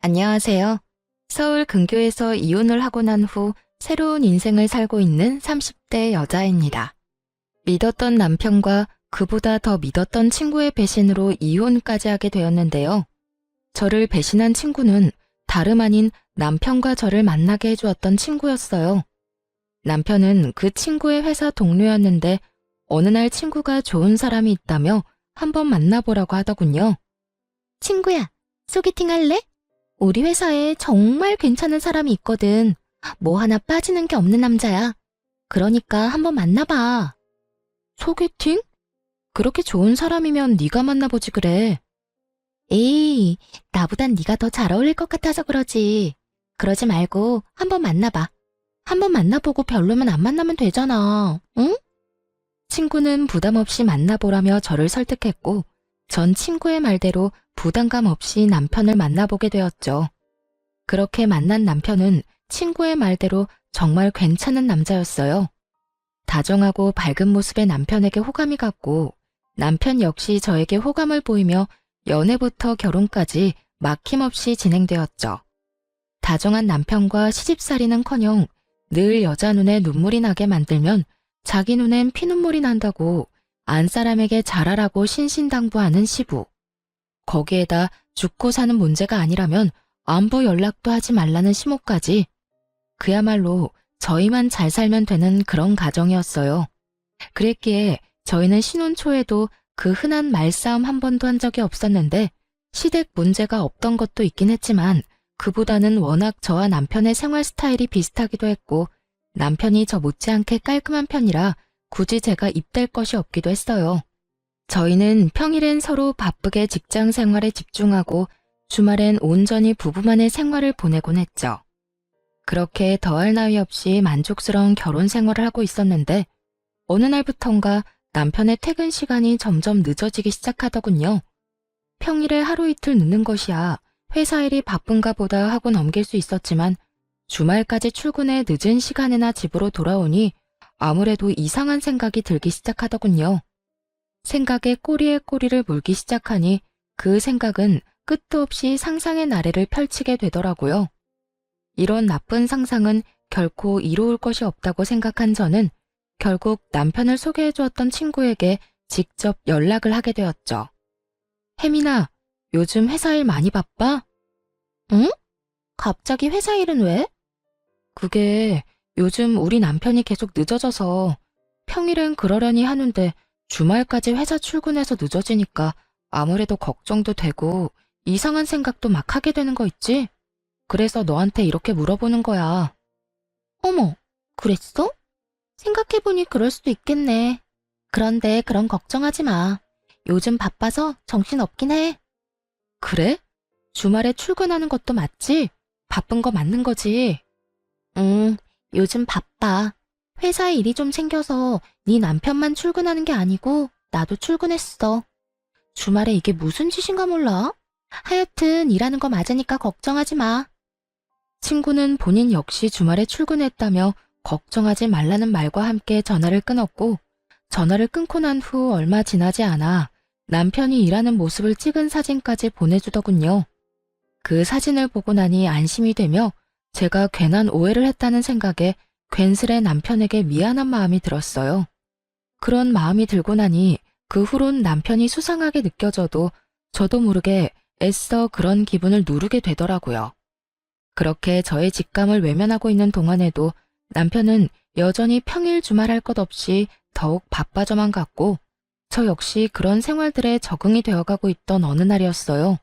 안녕하세요. 서울 근교에서 이혼을 하고 난 후 새로운 인생을 살고 있는 30대 여자입니다. 믿었던 남편과 그보다 더 믿었던 친구의 배신으로 이혼까지 하게 되었는데요. 저를 배신한 친구는 다름 아닌 남편과 저를 만나게 해주었던 친구였어요. 남편은 그 친구의 회사 동료였는데 어느 날 친구가 좋은 사람이 있다며 한번 만나보라고 하더군요. 친구야, 소개팅 할래? 우리 회사에 정말 괜찮은 사람이 있거든. 뭐 하나 빠지는 게 없는 남자야. 그러니까 한번 만나봐. 소개팅? 그렇게 좋은 사람이면 네가 만나보지 그래. 에이, 나보단 네가 더 잘 어울릴 것 같아서 그러지. 그러지 말고 한번 만나봐. 한번 만나보고 별로면 안 만나면 되잖아. 응? 친구는 부담 없이 만나보라며 저를 설득했고 전 친구의 말대로 부담감 없이 남편을 만나보게 되었죠. 그렇게 만난 남편은 친구의 말대로 정말 괜찮은 남자였어요. 다정하고 밝은 모습의 남편에게 호감이 갔고 남편 역시 저에게 호감을 보이며 연애부터 결혼까지 막힘없이 진행되었죠. 다정한 남편과 시집살이는커녕 늘 여자 눈에 눈물이 나게 만들면 자기 눈엔 피눈물이 난다고 안사람에게 잘하라고 신신당부하는 시부. 거기에다 죽고 사는 문제가 아니라면 안부 연락도 하지 말라는 시모까지. 그야말로 저희만 잘 살면 되는 그런 가정이었어요. 그랬기에 저희는 신혼 초에도 그 흔한 말싸움 한 번도 한 적이 없었는데 시댁 문제가 없던 것도 있긴 했지만 그보다는 워낙 저와 남편의 생활 스타일이 비슷하기도 했고 남편이 저 못지않게 깔끔한 편이라 굳이 제가 입댈 것이 없기도 했어요. 저희는 평일엔 서로 바쁘게 직장 생활에 집중하고 주말엔 온전히 부부만의 생활을 보내곤 했죠. 그렇게 더할 나위 없이 만족스러운 결혼 생활을 하고 있었는데 어느 날부턴가 남편의 퇴근 시간이 점점 늦어지기 시작하더군요. 평일에 하루 이틀 늦는 것이야 회사 일이 바쁜가 보다 하고 넘길 수 있었지만 주말까지 출근해 늦은 시간에나 집으로 돌아오니 아무래도 이상한 생각이 들기 시작하더군요. 생각에 꼬리에 꼬리를 물기 시작하니 그 생각은 끝도 없이 상상의 나래를 펼치게 되더라고요. 이런 나쁜 상상은 결코 이로울 것이 없다고 생각한 저는 결국 남편을 소개해 주었던 친구에게 직접 연락을 하게 되었죠. 혜민아, 요즘 회사 일 많이 바빠? 응? 갑자기 회사 일은 왜? 그게 요즘 우리 남편이 계속 늦어져서 평일엔 그러려니 하는데 주말까지 회사 출근해서 늦어지니까 아무래도 걱정도 되고 이상한 생각도 막 하게 되는 거 있지? 그래서 너한테 이렇게 물어보는 거야. 어머, 그랬어? 생각해보니 그럴 수도 있겠네. 그런데 그런 걱정하지 마. 요즘 바빠서 정신없긴 해. 그래? 주말에 출근하는 것도 맞지? 바쁜 거 맞는 거지? 응, 요즘 바빠. 회사에 일이 좀 생겨서 네 남편만 출근하는 게 아니고 나도 출근했어. 주말에 이게 무슨 짓인가 몰라? 하여튼 일하는 거 맞으니까 걱정하지 마. 친구는 본인 역시 주말에 출근했다며 걱정하지 말라는 말과 함께 전화를 끊었고 전화를 끊고 난 후 얼마 지나지 않아 남편이 일하는 모습을 찍은 사진까지 보내주더군요. 그 사진을 보고 나니 안심이 되며 제가 괜한 오해를 했다는 생각에 괜스레 남편에게 미안한 마음이 들었어요. 그런 마음이 들고 나니 그 후론 남편이 수상하게 느껴져도 저도 모르게 애써 그런 기분을 누르게 되더라고요. 그렇게 저의 직감을 외면하고 있는 동안에도 남편은 여전히 평일 주말 할 것 없이 더욱 바빠져만 갔고 저 역시 그런 생활들에 적응이 되어가고 있던 어느 날이었어요.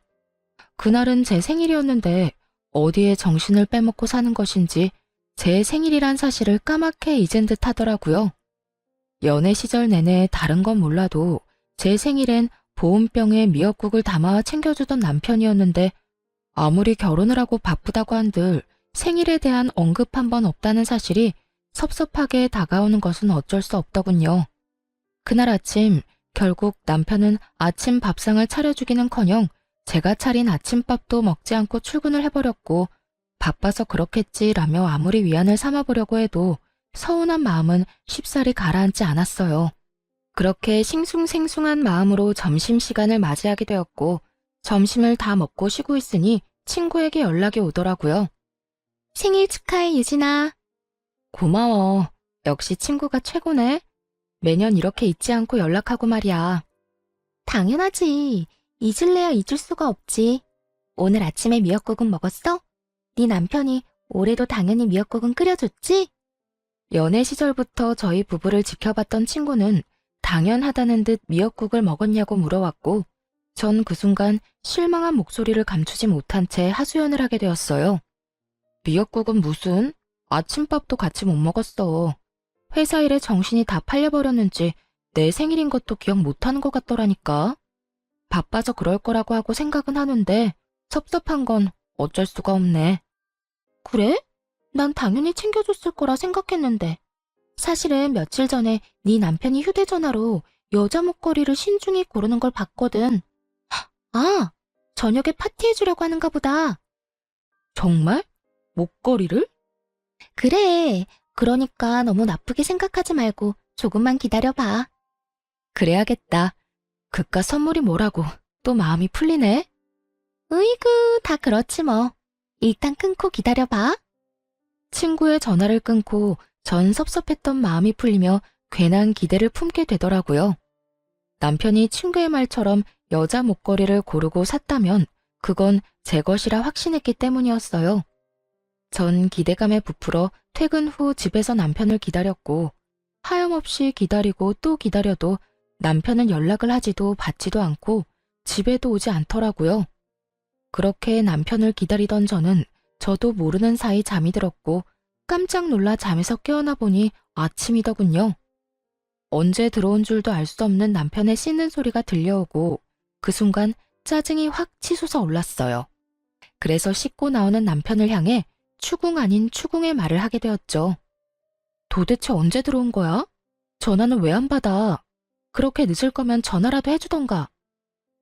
그날은 제 생일이었는데 어디에 정신을 빼먹고 사는 것인지 제 생일이란 사실을 까맣게 잊은 듯 하더라고요. 연애 시절 내내 다른 건 몰라도 제 생일엔 보온병에 미역국을 담아 챙겨주던 남편이었는데 아무리 결혼을 하고 바쁘다고 한들 생일에 대한 언급 한 번 없다는 사실이 섭섭하게 다가오는 것은 어쩔 수 없더군요. 그날 아침 결국 남편은 아침 밥상을 차려주기는커녕 제가 차린 아침밥도 먹지 않고 출근을 해버렸고 바빠서 그렇겠지라며 아무리 위안을 삼아보려고 해도 서운한 마음은 쉽사리 가라앉지 않았어요. 그렇게 싱숭생숭한 마음으로 점심시간을 맞이하게 되었고 점심을 다 먹고 쉬고 있으니 친구에게 연락이 오더라고요. 생일 축하해, 유진아. 고마워. 역시 친구가 최고네. 매년 이렇게 잊지 않고 연락하고 말이야. 당연하지. 잊을래야 잊을 수가 없지. 오늘 아침에 미역국은 먹었어? 네 남편이 올해도 당연히 미역국은 끓여줬지? 연애 시절부터 저희 부부를 지켜봤던 친구는 당연하다는 듯 미역국을 먹었냐고 물어왔고, 전 그 순간 실망한 목소리를 감추지 못한 채 하소연을 하게 되었어요. 미역국은 무슨? 아침밥도 같이 못 먹었어. 회사 일에 정신이 다 팔려버렸는지 내 생일인 것도 기억 못하는 것 같더라니까. 바빠서 그럴 거라고 하고 생각은 하는데 섭섭한 건 어쩔 수가 없네. 그래? 난 당연히 챙겨줬을 거라 생각했는데. 사실은 며칠 전에 네 남편이 휴대전화로 여자 목걸이를 신중히 고르는 걸 봤거든. 아, 저녁에 파티해주려고 하는가 보다. 정말? 목걸이를? 그래. 그러니까 너무 나쁘게 생각하지 말고 조금만 기다려봐. 그래야겠다. 그깟 선물이 뭐라고 또 마음이 풀리네. 으이구, 다 그렇지 뭐. 일단 끊고 기다려봐. 친구의 전화를 끊고 전 섭섭했던 마음이 풀리며 괜한 기대를 품게 되더라고요. 남편이 친구의 말처럼 여자 목걸이를 고르고 샀다면 그건 제 것이라 확신했기 때문이었어요. 전 기대감에 부풀어 퇴근 후 집에서 남편을 기다렸고, 하염없이 기다리고 또 기다려도 남편은 연락을 하지도 받지도 않고 집에도 오지 않더라고요. 그렇게 남편을 기다리던 저도 모르는 사이 잠이 들었고 깜짝 놀라 잠에서 깨어나 보니 아침이더군요. 언제 들어온 줄도 알 수 없는 남편의 씻는 소리가 들려오고 그 순간 짜증이 확 치솟아 올랐어요. 그래서 씻고 나오는 남편을 향해 추궁 아닌 추궁의 말을 하게 되었죠. 도대체 언제 들어온 거야? 전화는 왜 안 받아? 그렇게 늦을 거면 전화라도 해주던가.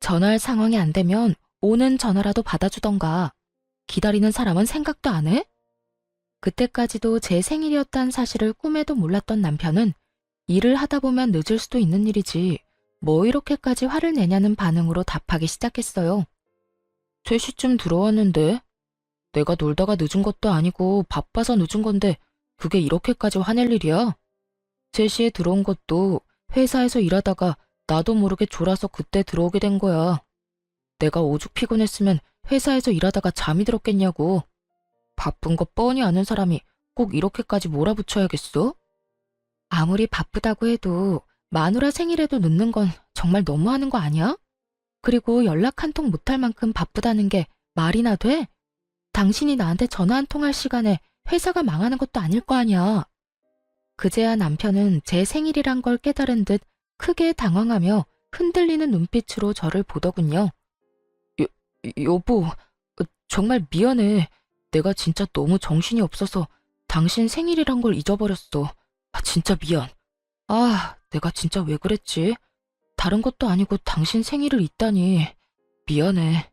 전화할 상황이 안 되면 오는 전화라도 받아주던가. 기다리는 사람은 생각도 안 해? 그때까지도 제 생일이었다는 사실을 꿈에도 몰랐던 남편은 일을 하다 보면 늦을 수도 있는 일이지 뭐 이렇게까지 화를 내냐는 반응으로 답하기 시작했어요. 3시쯤 들어왔는데 내가 놀다가 늦은 것도 아니고 바빠서 늦은 건데 그게 이렇게까지 화낼 일이야? 3시에 들어온 것도 회사에서 일하다가 나도 모르게 졸아서 그때 들어오게 된 거야. 내가 오죽 피곤했으면 회사에서 일하다가 잠이 들었겠냐고. 바쁜 거 뻔히 아는 사람이 꼭 이렇게까지 몰아붙여야겠어? 아무리 바쁘다고 해도 마누라 생일에도 늦는 건 정말 너무하는 거 아니야? 그리고 연락 한 통 못할 만큼 바쁘다는 게 말이나 돼? 당신이 나한테 전화 한 통 할 시간에 회사가 망하는 것도 아닐 거 아니야. 그제야 남편은 제 생일이란 걸 깨달은 듯 크게 당황하며 흔들리는 눈빛으로 저를 보더군요. 여보, 정말 미안해. 내가 진짜 너무 정신이 없어서 당신 생일이란 걸 잊어버렸어. 진짜 미안. 내가 진짜 왜 그랬지? 다른 것도 아니고 당신 생일을 잊다니. 미안해.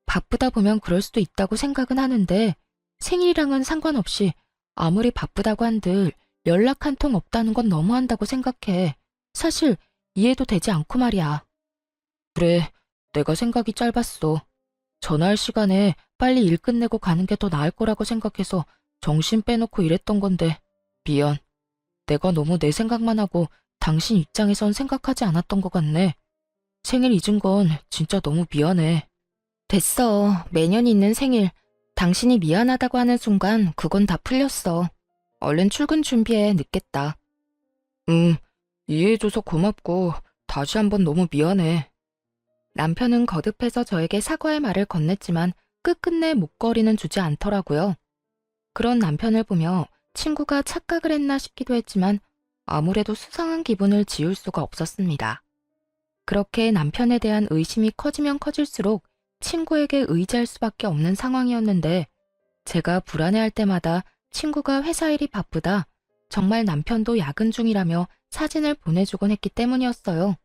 바쁘다 보면 그럴 수도 있다고 생각은 하는데 생일이랑은 상관없이 아무리 바쁘다고 한들 연락 한 통 없다는 건 너무한다고 생각해. 사실 이해도 되지 않고 말이야. 그래, 내가 생각이 짧았어. 전화할 시간에 빨리 일 끝내고 가는 게 더 나을 거라고 생각해서 정신 빼놓고 일했던 건데 미안. 내가 너무 내 생각만 하고 당신 입장에선 생각하지 않았던 것 같네. 생일 잊은 건 진짜 너무 미안해. 됐어. 매년 있는 생일. 당신이 미안하다고 하는 순간 그건 다 풀렸어. 얼른 출근 준비해. 늦겠다. 이해해줘서 고맙고 다시 한번 너무 미안해. 남편은 거듭해서 저에게 사과의 말을 건넸지만 끝끝내 목걸이는 주지 않더라고요. 그런 남편을 보며 친구가 착각을 했나 싶기도 했지만 아무래도 수상한 기분을 지울 수가 없었습니다. 그렇게 남편에 대한 의심이 커지면 커질수록 친구에게 의지할 수밖에 없는 상황이었는데 제가 불안해할 때마다 친구가 회사 일이 바쁘다, 정말 남편도 야근 중이라며 사진을 보내주곤 했기 때문이었어요.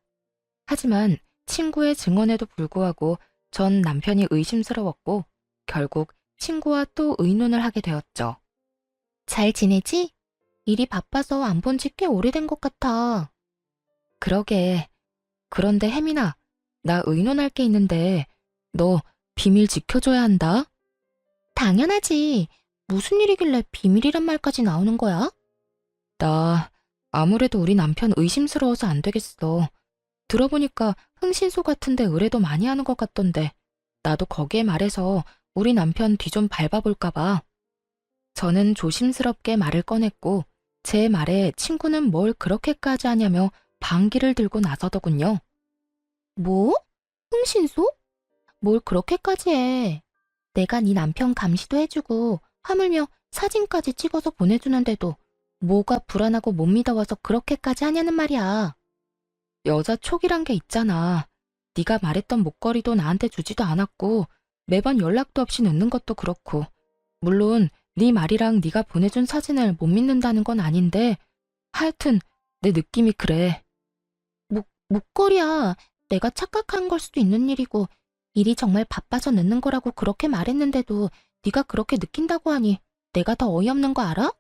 하지만 친구의 증언에도 불구하고 전 남편이 의심스러웠고 결국 친구와 또 의논을 하게 되었죠. 잘 지내지? 일이 바빠서 안 본 지 꽤 오래된 것 같아. 그러게. 그런데 혜민아, 나 의논할 게 있는데 너 비밀 지켜줘야 한다. 당연하지. 무슨 일이길래 비밀이란 말까지 나오는 거야? 나 아무래도 우리 남편 의심스러워서 안 되겠어. 들어보니까 흥신소 같은데 의뢰도 많이 하는 것 같던데 나도 거기에 말해서 우리 남편 뒤 좀 밟아볼까 봐. 저는 조심스럽게 말을 꺼냈고 제 말에 친구는 뭘 그렇게까지 하냐며 방귀를 들고 나서더군요. 뭐? 흥신소? 뭘 그렇게까지 해. 내가 네 남편 감시도 해주고 하물며 사진까지 찍어서 보내주는데도 뭐가 불안하고 못 믿어와서 그렇게까지 하냐는 말이야. 여자 촉이란 게 있잖아. 네가 말했던 목걸이도 나한테 주지도 않았고 매번 연락도 없이 늦는 것도 그렇고 물론 네 말이랑 네가 보내준 사진을 못 믿는다는 건 아닌데 하여튼 내 느낌이 그래. 목걸이야. 내가 착각한 걸 수도 있는 일이고 일이 정말 바빠서 늦는 거라고 그렇게 말했는데도 네가 그렇게 느낀다고 하니 내가 더 어이없는 거 알아?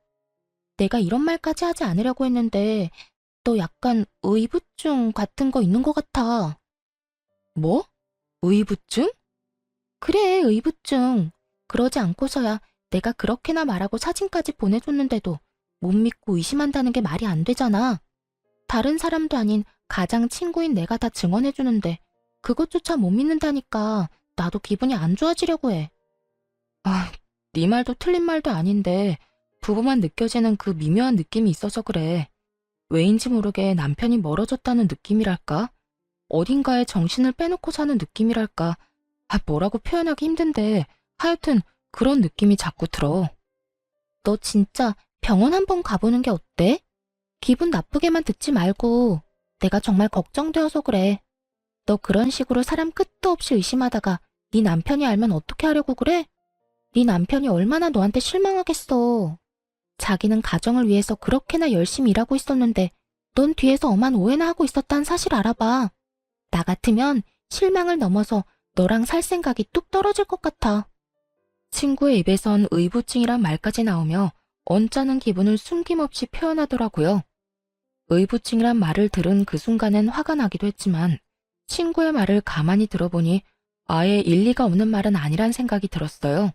내가 이런 말까지 하지 않으려고 했는데 너 약간 의부증 같은 거 있는 것 같아. 뭐? 의부증? 그래, 의부증. 그러지 않고서야 내가 그렇게나 말하고 사진까지 보내줬는데도 못 믿고 의심한다는 게 말이 안 되잖아. 다른 사람도 아닌 가장 친구인 내가 다 증언해주는데 그것조차 못 믿는다니까 나도 기분이 안 좋아지려고 해. 아, 네 말도 틀린 말도 아닌데 부부만 느껴지는 그 미묘한 느낌이 있어서 그래. 왜인지 모르게 남편이 멀어졌다는 느낌이랄까? 어딘가에 정신을 빼놓고 사는 느낌이랄까? 뭐라고 표현하기 힘든데 하여튼 그런 느낌이 자꾸 들어. 너 진짜 병원 한번 가보는 게 어때? 기분 나쁘게만 듣지 말고 내가 정말 걱정되어서 그래. 너 그런 식으로 사람 끝도 없이 의심하다가 네 남편이 알면 어떻게 하려고 그래? 네 남편이 얼마나 너한테 실망하겠어. 자기는 가정을 위해서 그렇게나 열심히 일하고 있었는데 넌 뒤에서 엄한 오해나 하고 있었다는 사실 알아봐. 나 같으면 실망을 넘어서 너랑 살 생각이 뚝 떨어질 것 같아. 친구의 입에선 의부증이란 말까지 나오며 언짢은 기분을 숨김없이 표현하더라고요. 의부증이란 말을 들은 그 순간엔 화가 나기도 했지만 친구의 말을 가만히 들어보니 아예 일리가 없는 말은 아니란 생각이 들었어요.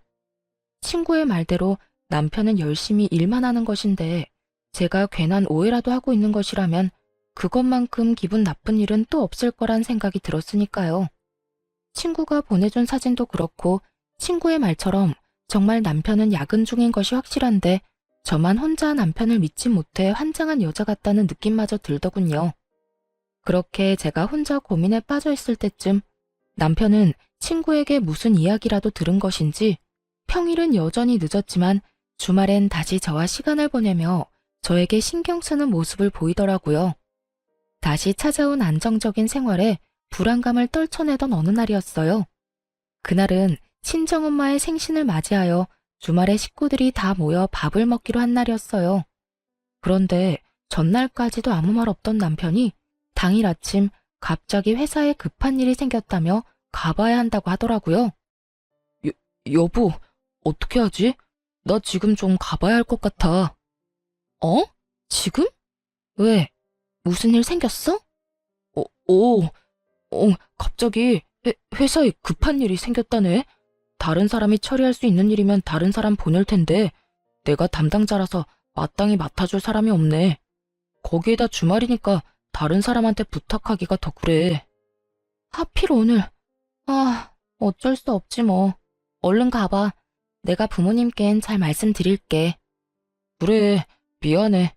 친구의 말대로 남편은 열심히 일만 하는 것인데 제가 괜한 오해라도 하고 있는 것이라면 그것만큼 기분 나쁜 일은 또 없을 거란 생각이 들었으니까요. 친구가 보내준 사진도 그렇고 친구의 말처럼 정말 남편은 야근 중인 것이 확실한데 저만 혼자 남편을 믿지 못해 환장한 여자 같다는 느낌마저 들더군요. 그렇게 제가 혼자 고민에 빠져 있을 때쯤 남편은 친구에게 무슨 이야기라도 들은 것인지 평일은 여전히 늦었지만 주말엔 다시 저와 시간을 보내며 저에게 신경 쓰는 모습을 보이더라고요. 다시 찾아온 안정적인 생활에 불안감을 떨쳐내던 어느 날이었어요. 그날은 친정엄마의 생신을 맞이하여 주말에 식구들이 다 모여 밥을 먹기로 한 날이었어요. 그런데 전날까지도 아무 말 없던 남편이 당일 아침 갑자기 회사에 급한 일이 생겼다며 가봐야 한다고 하더라고요. 여보, 어떻게 하지? 나 지금 좀 가봐야 할 것 같아. 어? 지금? 왜? 무슨 일 생겼어? 갑자기 회사에 급한 일이 생겼다네. 다른 사람이 처리할 수 있는 일이면 다른 사람 보낼 텐데 내가 담당자라서 마땅히 맡아줄 사람이 없네. 거기에다 주말이니까 다른 사람한테 부탁하기가 더 그래. 하필 오늘. 어쩔 수 없지 뭐. 얼른 가봐. 내가 부모님께는 잘 말씀드릴게. 그래, 미안해.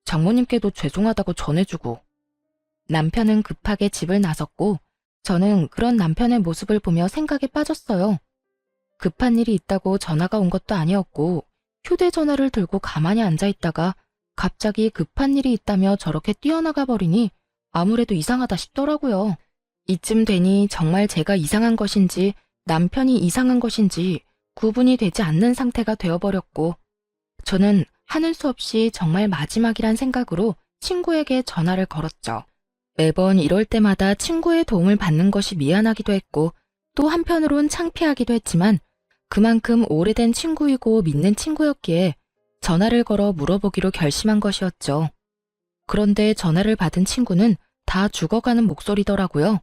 장모님께도 죄송하다고 전해주고. 남편은 급하게 집을 나섰고 저는 그런 남편의 모습을 보며 생각에 빠졌어요. 급한 일이 있다고 전화가 온 것도 아니었고 휴대전화를 들고 가만히 앉아있다가 갑자기 급한 일이 있다며 저렇게 뛰어나가 버리니 아무래도 이상하다 싶더라고요. 이쯤 되니 정말 제가 이상한 것인지 남편이 이상한 것인지 구분이 되지 않는 상태가 되어버렸고 저는 하는 수 없이 정말 마지막이란 생각으로 친구에게 전화를 걸었죠. 매번 이럴 때마다 친구의 도움을 받는 것이 미안하기도 했고 또 한편으론 창피하기도 했지만 그만큼 오래된 친구이고 믿는 친구였기에 전화를 걸어 물어보기로 결심한 것이었죠. 그런데 전화를 받은 친구는 다 죽어가는 목소리더라고요.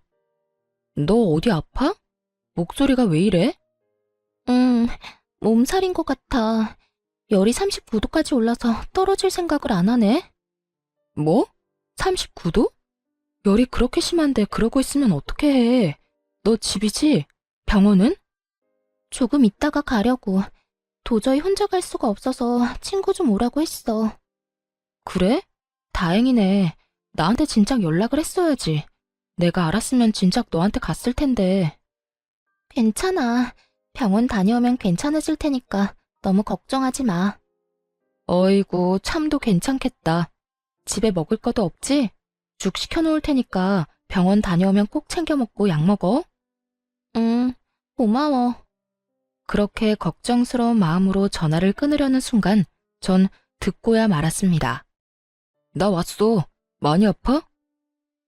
너 어디 아파? 목소리가 왜 이래? 몸살인 것 같아. 열이 39도까지 올라서 떨어질 생각을 안 하네. 뭐? 39도? 열이 그렇게 심한데 그러고 있으면 어떻게 해? 너 집이지? 병원은? 조금 있다가 가려고. 도저히 혼자 갈 수가 없어서 친구 좀 오라고 했어. 그래? 다행이네. 나한테 진작 연락을 했어야지. 내가 알았으면 진작 너한테 갔을 텐데. 괜찮아. 병원 다녀오면 괜찮아질 테니까 너무 걱정하지 마. 어이구, 참도 괜찮겠다. 집에 먹을 것도 없지? 죽 시켜놓을 테니까 병원 다녀오면 꼭 챙겨 먹고 약 먹어. 응, 고마워. 그렇게 걱정스러운 마음으로 전화를 끊으려는 순간 전 듣고야 말았습니다. 나 왔어. 많이 아파?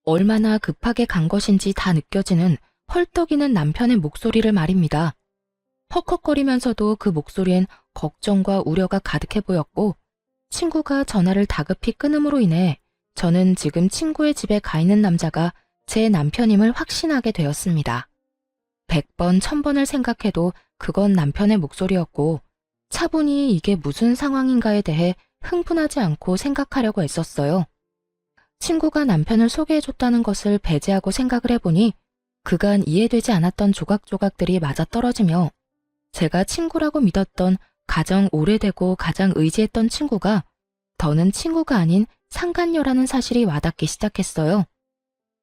얼마나 급하게 간 것인지 다 느껴지는 헐떡이는 남편의 목소리를 말입니다. 헉헉거리면서도 그 목소리엔 걱정과 우려가 가득해 보였고 친구가 전화를 다급히 끊음으로 인해 저는 지금 친구의 집에 가 있는 남자가 제 남편임을 확신하게 되었습니다. 100번, 1000번을 생각해도 그건 남편의 목소리였고 차분히 이게 무슨 상황인가에 대해 흥분하지 않고 생각하려고 애썼어요. 친구가 남편을 소개해줬다는 것을 배제하고 생각을 해보니 그간 이해되지 않았던 조각조각들이 맞아떨어지며 제가 친구라고 믿었던 가장 오래되고 가장 의지했던 친구가 더는 친구가 아닌 상간녀라는 사실이 와닿기 시작했어요.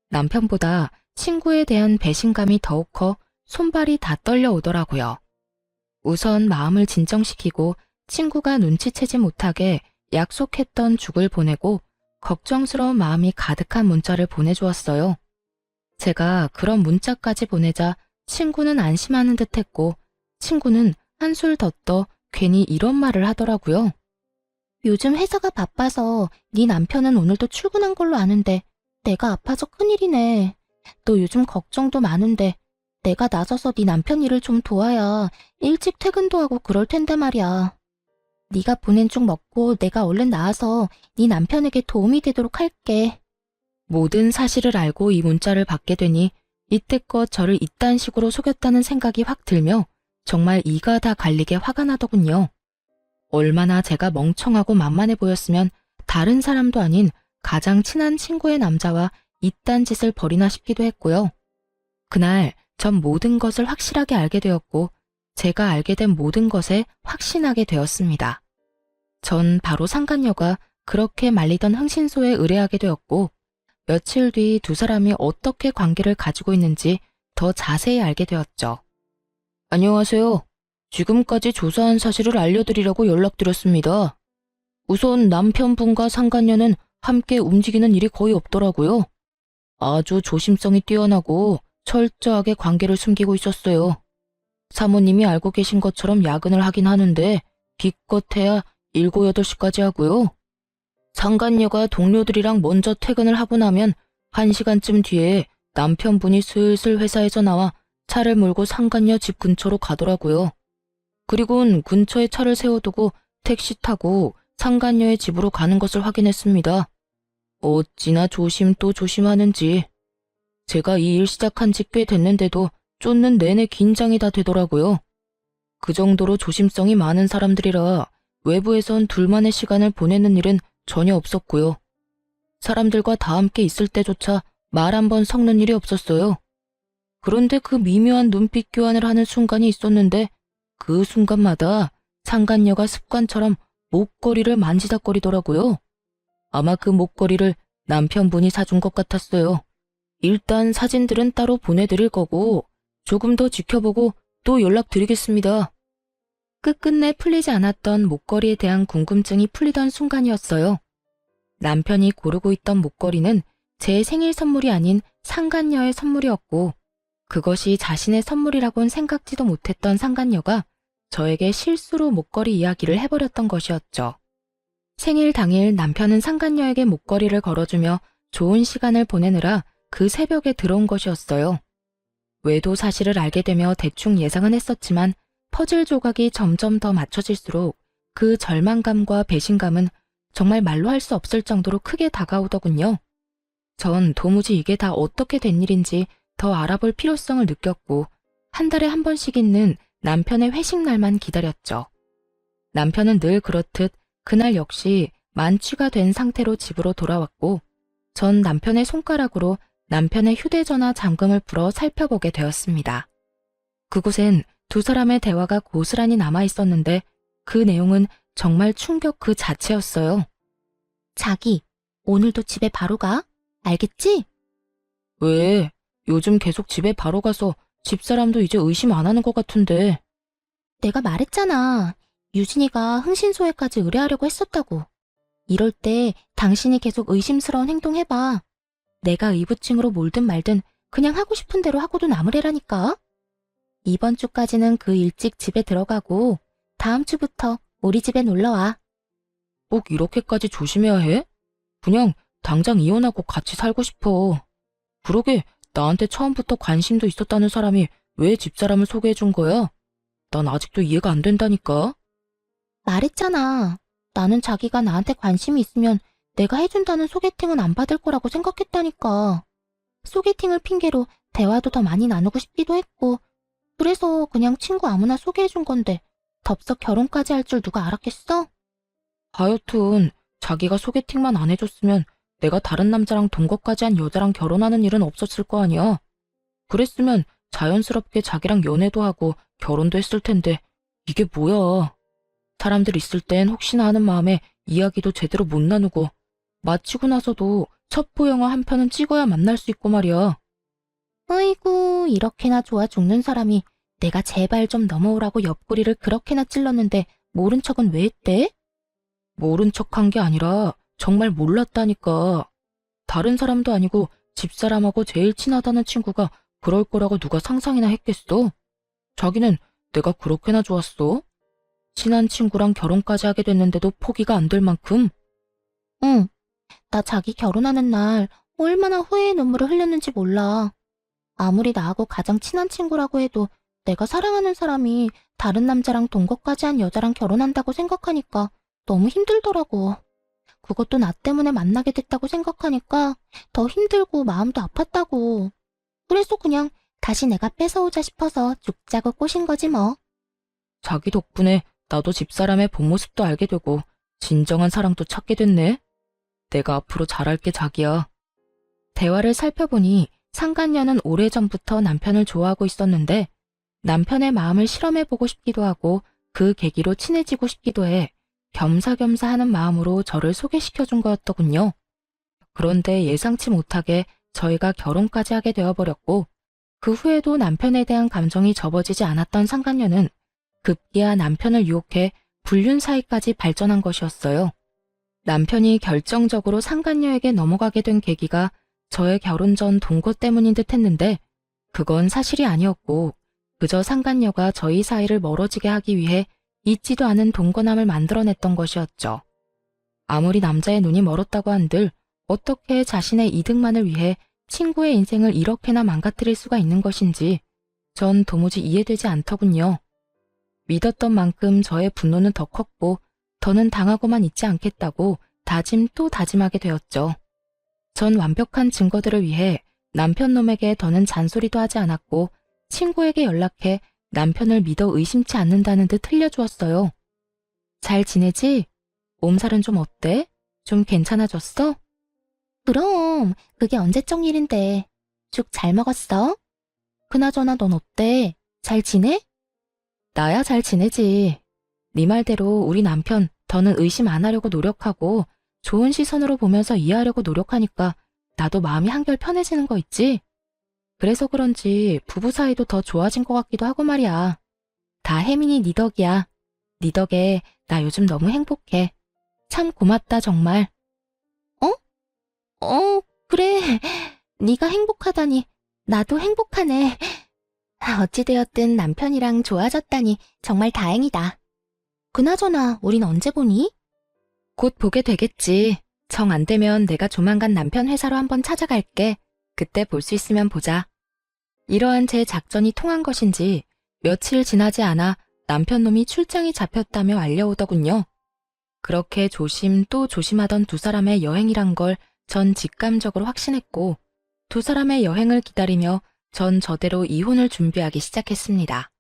남편보다 친구에 대한 배신감이 더욱 커 손발이 다 떨려오더라고요. 우선 마음을 진정시키고 친구가 눈치채지 못하게 약속했던 죽을 보내고 걱정스러운 마음이 가득한 문자를 보내주었어요. 제가 그런 문자까지 보내자 친구는 안심하는 듯했고 친구는 한술 더 떠 괜히 이런 말을 하더라고요. 요즘 회사가 바빠서 네 남편은 오늘도 출근한 걸로 아는데 내가 아파서 큰일이네. 너 요즘 걱정도 많은데 내가 나서서 네 남편 일을 좀 도와야 일찍 퇴근도 하고 그럴 텐데 말이야. 네가 보낸 죽 먹고 내가 얼른 나와서 네 남편에게 도움이 되도록 할게. 모든 사실을 알고 이 문자를 받게 되니 이때껏 저를 이딴 식으로 속였다는 생각이 확 들며 정말 이가 다 갈리게 화가 나더군요. 얼마나 제가 멍청하고 만만해 보였으면 다른 사람도 아닌 가장 친한 친구의 남자와 이딴 짓을 벌이나 싶기도 했고요. 그날 전 모든 것을 확실하게 알게 되었고 제가 알게 된 모든 것에 확신하게 되었습니다. 전 바로 상간녀가 그렇게 말리던 흥신소에 의뢰하게 되었고 며칠 뒤 두 사람이 어떻게 관계를 가지고 있는지 더 자세히 알게 되었죠. 안녕하세요. 지금까지 조사한 사실을 알려드리려고 연락드렸습니다. 우선 남편분과 상간녀는 함께 움직이는 일이 거의 없더라고요. 아주 조심성이 뛰어나고 철저하게 관계를 숨기고 있었어요. 사모님이 알고 계신 것처럼 야근을 하긴 하는데 기껏해야 7, 8시까지 하고요. 상간녀가 동료들이랑 먼저 퇴근을 하고 나면 1시간쯤 뒤에 남편분이 슬슬 회사에서 나와 차를 몰고 상간녀 집 근처로 가더라고요. 그리고는 근처에 차를 세워두고 택시 타고 상간녀의 집으로 가는 것을 확인했습니다. 어찌나 조심 또 조심하는지. 제가 이 일 시작한 지 꽤 됐는데도 쫓는 내내 긴장이 다 되더라고요. 그 정도로 조심성이 많은 사람들이라 외부에선 둘만의 시간을 보내는 일은 전혀 없었고요. 사람들과 다 함께 있을 때조차 말 한 번 섞는 일이 없었어요. 그런데 그 미묘한 눈빛 교환을 하는 순간이 있었는데 그 순간마다 상간녀가 습관처럼 목걸이를 만지작거리더라고요. 아마 그 목걸이를 남편분이 사준 것 같았어요. 일단 사진들은 따로 보내드릴 거고 조금 더 지켜보고 또 연락드리겠습니다. 끝끝내 풀리지 않았던 목걸이에 대한 궁금증이 풀리던 순간이었어요. 남편이 고르고 있던 목걸이는 제 생일 선물이 아닌 상간녀의 선물이었고 그것이 자신의 선물이라곤 생각지도 못했던 상간녀가 저에게 실수로 목걸이 이야기를 해버렸던 것이었죠. 생일 당일 남편은 상간녀에게 목걸이를 걸어주며 좋은 시간을 보내느라 그 새벽에 들어온 것이었어요. 외도 사실을 알게 되며 대충 예상은 했었지만 퍼즐 조각이 점점 더 맞춰질수록 그 절망감과 배신감은 정말 말로 할 수 없을 정도로 크게 다가오더군요. 전 도무지 이게 다 어떻게 된 일인지 더 알아볼 필요성을 느꼈고 한 달에 한 번씩 있는 남편의 회식 날만 기다렸죠. 남편은 늘 그렇듯 그날 역시 만취가 된 상태로 집으로 돌아왔고 전 남편의 손가락으로 남편의 휴대전화 잠금을 풀어 살펴보게 되었습니다. 그곳엔 두 사람의 대화가 고스란히 남아 있었는데 그 내용은 정말 충격 그 자체였어요. 자기, 오늘도 집에 바로 가? 알겠지? 왜? 요즘 계속 집에 바로 가서 집사람도 이제 의심 안 하는 것 같은데. 내가 말했잖아. 유진이가 흥신소에까지 의뢰하려고 했었다고. 이럴 때 당신이 계속 의심스러운 행동 해봐. 내가 의부증으로 몰든 말든 그냥 하고 싶은 대로 하고도 남으래라니까. 이번 주까지는 그 일찍 집에 들어가고 다음 주부터 우리 집에 놀러와. 꼭 이렇게까지 조심해야 해? 그냥 당장 이혼하고 같이 살고 싶어. 그러게 나한테 처음부터 관심도 있었다는 사람이 왜 집사람을 소개해 준 거야? 난 아직도 이해가 안 된다니까. 말했잖아. 나는 자기가 나한테 관심이 있으면 내가 해준다는 소개팅은 안 받을 거라고 생각했다니까. 소개팅을 핑계로 대화도 더 많이 나누고 싶기도 했고, 그래서 그냥 친구 아무나 소개해준 건데 덥석 결혼까지 할 줄 누가 알았겠어? 하여튼 자기가 소개팅만 안 해줬으면 내가 다른 남자랑 동거까지 한 여자랑 결혼하는 일은 없었을 거 아니야. 그랬으면 자연스럽게 자기랑 연애도 하고 결혼도 했을 텐데 이게 뭐야. 사람들 있을 땐 혹시나 하는 마음에 이야기도 제대로 못 나누고 마치고 나서도 첩보 영화 한 편은 찍어야 만날 수 있고 말이야. 어이구, 이렇게나 좋아 죽는 사람이 내가 제발 좀 넘어오라고 옆구리를 그렇게나 찔렀는데 모른 척은 왜 했대? 모른 척한 게 아니라 정말 몰랐다니까. 다른 사람도 아니고 집사람하고 제일 친하다는 친구가 그럴 거라고 누가 상상이나 했겠어? 자기는 내가 그렇게나 좋았어? 친한 친구랑 결혼까지 하게 됐는데도 포기가 안 될 만큼? 응, 나 자기 결혼하는 날 얼마나 후회의 눈물을 흘렸는지 몰라. 아무리 나하고 가장 친한 친구라고 해도 내가 사랑하는 사람이 다른 남자랑 동거까지 한 여자랑 결혼한다고 생각하니까 너무 힘들더라고. 그것도 나 때문에 만나게 됐다고 생각하니까 더 힘들고 마음도 아팠다고. 그래서 그냥 다시 내가 뺏어오자 싶어서 죽자고 꼬신 거지 뭐. 자기 덕분에 나도 집사람의 본 모습도 알게 되고 진정한 사랑도 찾게 됐네. 내가 앞으로 잘할게 자기야. 대화를 살펴보니 상간녀는 오래전부터 남편을 좋아하고 있었는데 남편의 마음을 실험해보고 싶기도 하고 그 계기로 친해지고 싶기도 해 겸사겸사 하는 마음으로 저를 소개시켜준 거였더군요. 그런데 예상치 못하게 저희가 결혼까지 하게 되어버렸고 그 후에도 남편에 대한 감정이 접어지지 않았던 상간녀는 급기야 남편을 유혹해 불륜 사이까지 발전한 것이었어요. 남편이 결정적으로 상간녀에게 넘어가게 된 계기가 저의 결혼 전 동거 때문인 듯 했는데 그건 사실이 아니었고 그저 상간녀가 저희 사이를 멀어지게 하기 위해 있지도 않은 동거남을 만들어냈던 것이었죠. 아무리 남자의 눈이 멀었다고 한들 어떻게 자신의 이득만을 위해 친구의 인생을 이렇게나 망가뜨릴 수가 있는 것인지 전 도무지 이해되지 않더군요. 믿었던 만큼 저의 분노는 더 컸고 더는 당하고만 있지 않겠다고 다짐 또 다짐하게 되었죠. 전 완벽한 증거들을 위해 남편 놈에게 더는 잔소리도 하지 않았고 친구에게 연락해 남편을 믿어 의심치 않는다는 듯 흘려주었어요. 잘 지내지? 몸살은 좀 어때? 좀 괜찮아졌어? 그럼 그게 언제적 일인데. 죽 잘 먹었어? 그나저나 넌 어때? 잘 지내? 나야 잘 지내지. 네 말대로 우리 남편 더는 의심 안 하려고 노력하고 좋은 시선으로 보면서 이해하려고 노력하니까 나도 마음이 한결 편해지는 거 있지? 그래서 그런지 부부 사이도 더 좋아진 것 같기도 하고 말이야. 다 혜민이 네 덕이야. 네 덕에 나 요즘 너무 행복해. 참 고맙다 정말. 그래. 네가 행복하다니 나도 행복하네. 어찌되었든 남편이랑 좋아졌다니 정말 다행이다. 그나저나 우린 언제 보니? 곧 보게 되겠지. 정 안 되면 내가 조만간 남편 회사로 한번 찾아갈게. 그때 볼 수 있으면 보자. 이러한 제 작전이 통한 것인지 며칠 지나지 않아 남편 놈이 출장이 잡혔다며 알려오더군요. 그렇게 조심 또 조심하던 두 사람의 여행이란 걸 전 직감적으로 확신했고 두 사람의 여행을 기다리며 전 저대로 이혼을 준비하기 시작했습니다.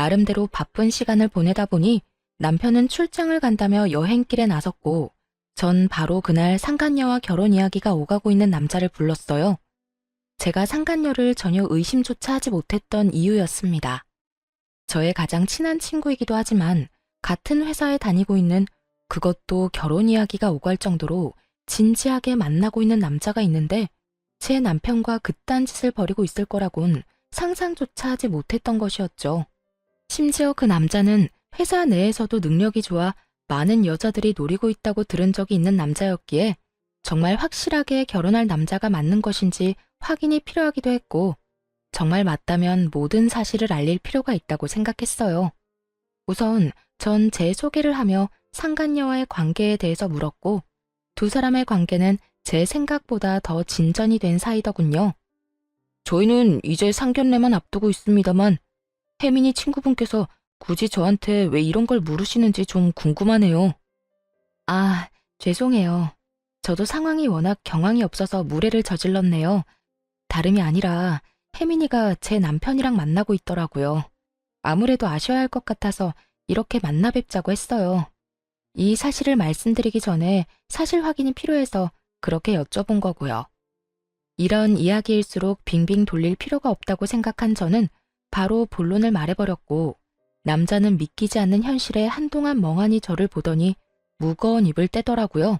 나름대로 바쁜 시간을 보내다 보니 남편은 출장을 간다며 여행길에 나섰고 전 바로 그날 상간녀와 결혼 이야기가 오가고 있는 남자를 불렀어요. 제가 상간녀를 전혀 의심조차 하지 못했던 이유였습니다. 저의 가장 친한 친구이기도 하지만 같은 회사에 다니고 있는, 그것도 결혼 이야기가 오갈 정도로 진지하게 만나고 있는 남자가 있는데 제 남편과 그딴 짓을 벌이고 있을 거라곤 상상조차 하지 못했던 것이었죠. 심지어 그 남자는 회사 내에서도 능력이 좋아 많은 여자들이 노리고 있다고 들은 적이 있는 남자였기에 정말 확실하게 결혼할 남자가 맞는 것인지 확인이 필요하기도 했고, 정말 맞다면 모든 사실을 알릴 필요가 있다고 생각했어요. 우선 전 제 소개를 하며 상간녀와의 관계에 대해서 물었고, 두 사람의 관계는 제 생각보다 더 진전이 된 사이더군요. 저희는 이제 상견례만 앞두고 있습니다만 혜민이 친구분께서 굳이 저한테 왜 이런 걸 물으시는지 좀 궁금하네요. 아, 죄송해요. 저도 상황이 워낙 경황이 없어서 무례를 저질렀네요. 다름이 아니라 혜민이가 제 남편이랑 만나고 있더라고요. 아무래도 아셔야 할 것 같아서 이렇게 만나 뵙자고 했어요. 이 사실을 말씀드리기 전에 사실 확인이 필요해서 그렇게 여쭤본 거고요. 이런 이야기일수록 빙빙 돌릴 필요가 없다고 생각한 저는 바로 본론을 말해버렸고, 남자는 믿기지 않는 현실에 한동안 멍하니 저를 보더니 무거운 입을 떼더라고요.